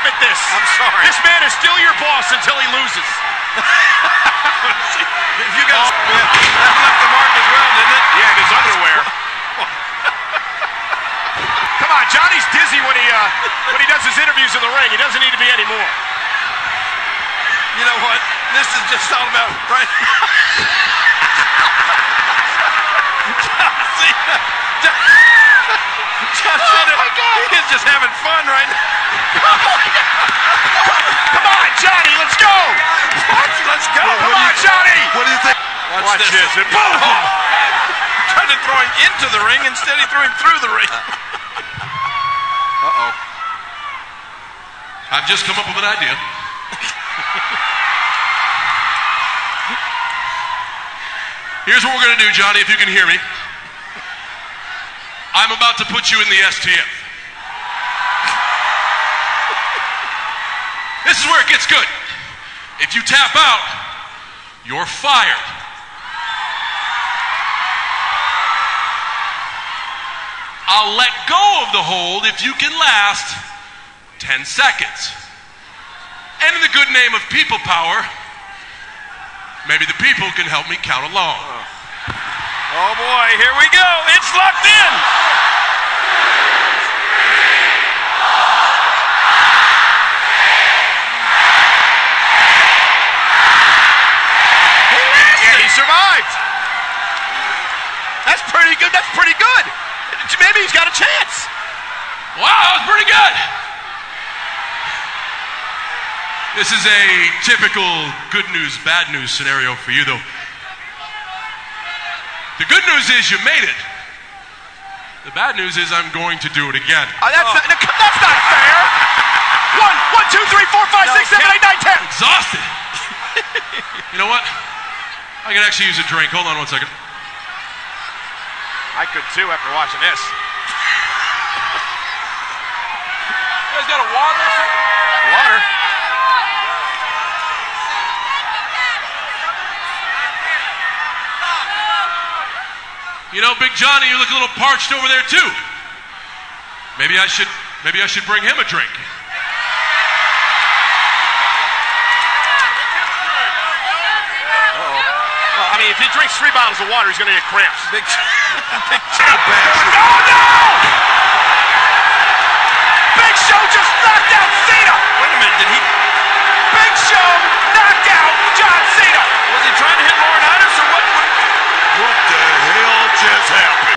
at this. I'm sorry. This man is still your boss until he loses. If you guys, that left the mark as well, didn't it? Yeah, in his underwear. Come on, Johnny's dizzy when he does his interviews in the ring. He doesn't need to be anymore. You know what? This is just all about right. John Cena, he is just having fun right now. Come on, Johnny, let's go! Let's go. Come on, Johnny! What do you think? Watch this. And boom! Tried to throw him into the ring, instead he threw him through the ring. Uh-oh. I've just come up with an idea. Here's what we're going to do, Johnny, if you can hear me. I'm about to put you in the STF. This is where it gets good. If you tap out, you're fired. I'll let go of the hold if you can last 10 seconds. And in the good name of people power, maybe the people can help me count along. Oh boy, here we go. It's locked in. Yeah, he survived. That's pretty good. That's pretty good. Maybe he's got a chance. Wow, that was pretty good. This is a typical good news, bad news scenario for you, though. The good news is you made it. The bad news is I'm going to do it again. That's not fair. 1, 2, 3, 4, 5, 6, 7, 8, 9, 10. Exhausted. You know what? I can actually use a drink. Hold on one second. I could too after watching this. You guys got a water or something? Water. You know, Big Johnny, you look a little parched over there too. Maybe I should bring him a drink. Well, I mean, if he drinks 3 bottles of water, he's going to get cramps. Big